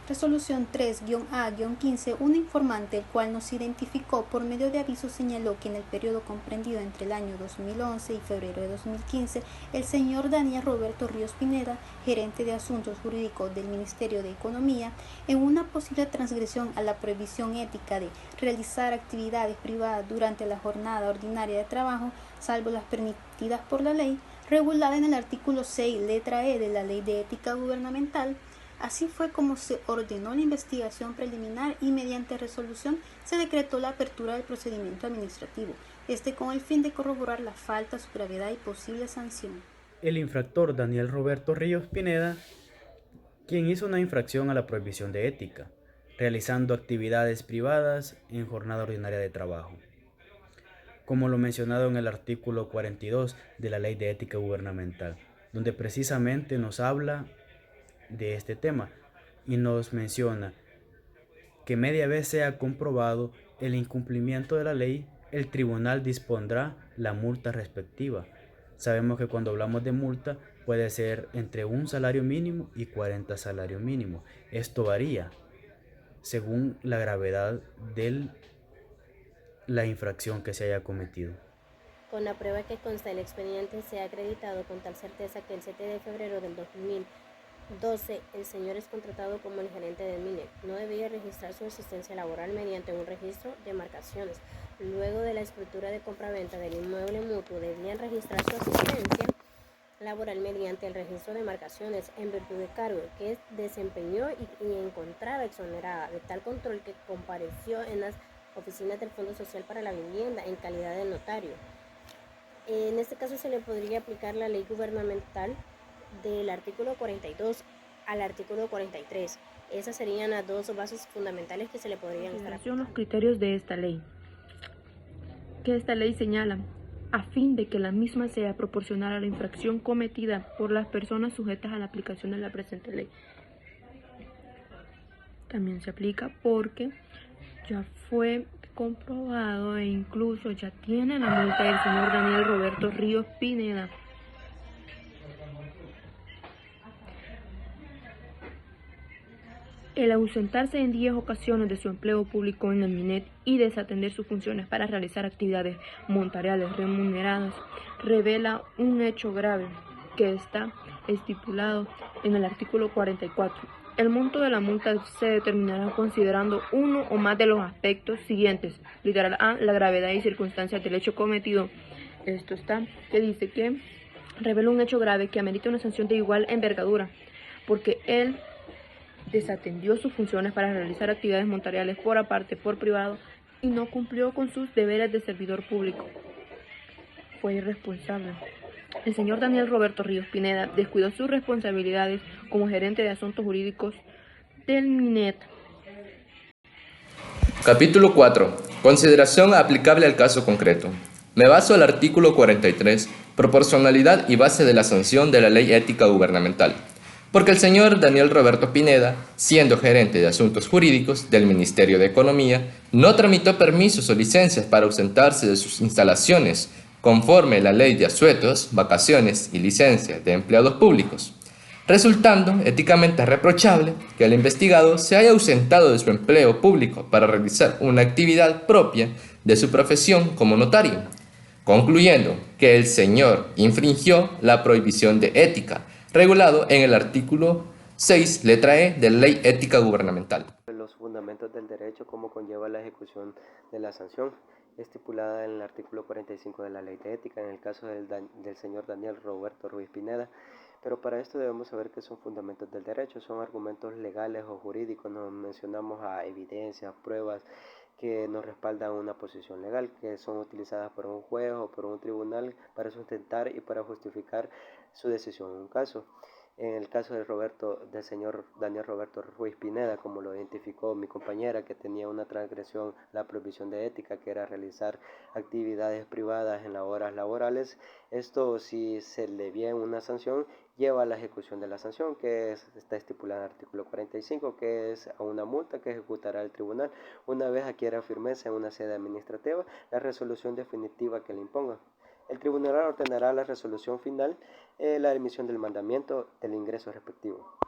Resolución 3-A-15, un informante el cual nos identificó por medio de aviso señaló que en el periodo comprendido entre el año 2011 y febrero de 2015, el señor Daniel Roberto Ríos Pineda, gerente de Asuntos Jurídicos del Ministerio de Economía, en una posible transgresión a la prohibición ética de realizar actividades privadas durante la jornada ordinaria de trabajo, salvo las permitidas por la ley, regulada en el artículo 6, letra E de la Ley de Ética Gubernamental. Así fue como se ordenó la investigación preliminar y mediante resolución se decretó la apertura del procedimiento administrativo, con el fin de corroborar la falta, su gravedad y posible sanción. El infractor Daniel Roberto Ríos Pineda, quien hizo una infracción a la prohibición de ética, realizando actividades privadas en jornada ordinaria de trabajo, como lo mencionado en el artículo 42 de la Ley de Ética Gubernamental, donde precisamente nos habla de este tema y nos menciona que media vez sea comprobado el incumplimiento de la ley, el tribunal dispondrá la multa respectiva. Sabemos que cuando hablamos de multa puede ser entre un salario mínimo y 40 salarios mínimos. Esto varía según la gravedad de la infracción que se haya cometido. Con la prueba que consta el expediente se ha acreditado con tal certeza que el 7 de febrero del 2012 el señor es contratado como el gerente del MINET. No debía registrar su asistencia laboral mediante un registro de marcaciones. Luego de la escritura de compraventa del inmueble mutuo debían registrar su asistencia laboral mediante el registro de marcaciones en virtud de cargo que desempeñó y encontraba exonerada de tal control que compareció en las oficinas del Fondo Social para la Vivienda en calidad de notario. En este caso se le podría aplicar la ley gubernamental del artículo 42 al artículo 43. Esas serían las dos bases fundamentales que se le podrían estar aplicando. Los criterios de esta ley, que esta ley señala, a fin de que la misma sea proporcional a la infracción cometida por las personas sujetas a la aplicación de la presente ley. También se aplica porque ya fue comprobado e incluso ya tiene la multa del señor Daniel Roberto Ríos Pineda. El ausentarse en 10 ocasiones de su empleo público en el MINET y desatender sus funciones para realizar actividades monetariales remuneradas revela un hecho grave que está estipulado en el artículo 44. El monto de la multa se determinará considerando uno o más de los aspectos siguientes. Literal A, la gravedad y circunstancias del hecho cometido. Esto está, que dice que revela un hecho grave que amerita una sanción de igual envergadura, porque él desatendió sus funciones para realizar actividades monetariales por aparte, por privado, y no cumplió con sus deberes de servidor público. Fue irresponsable. El señor Daniel Roberto Ríos Pineda descuidó sus responsabilidades como gerente de asuntos jurídicos del MINET. Capítulo 4. Consideración aplicable al caso concreto. Me baso al artículo 43, proporcionalidad y base de la sanción de la Ley Ética Gubernamental. Porque el señor Daniel Roberto Pineda, siendo gerente de asuntos jurídicos del Ministerio de Economía, no tramitó permisos o licencias para ausentarse de sus instalaciones, conforme la Ley de Asuetos, Vacaciones y Licencias de Empleados Públicos, resultando éticamente reprochable que el investigado se haya ausentado de su empleo público para realizar una actividad propia de su profesión como notario, concluyendo que el señor infringió la prohibición de ética, regulado en el artículo 6, letra E, de la Ley Ética Gubernamental. Los fundamentos del derecho, cómo conlleva la ejecución de la sanción, estipulada en el artículo 45 de la Ley de Ética, en el caso del señor Daniel Roberto Ruiz Pineda. Pero para esto debemos saber qué son fundamentos del derecho, son argumentos legales o jurídicos, nos mencionamos a evidencias, pruebas que nos respaldan una posición legal, que son utilizadas por un juez o por un tribunal para sustentar y para justificar su decisión en un caso. En el caso del señor Daniel Roberto Ruiz Pineda, como lo identificó mi compañera, que tenía una transgresión, la prohibición de ética, que era realizar actividades privadas en las horas laborales, esto si se le viene una sanción, lleva a la ejecución de la sanción, que está estipulada en el artículo 45, que es a una multa que ejecutará el tribunal una vez adquiera firmeza en una sede administrativa la resolución definitiva que le imponga. El tribunal ordenará la resolución final, la emisión del mandamiento del ingreso respectivo.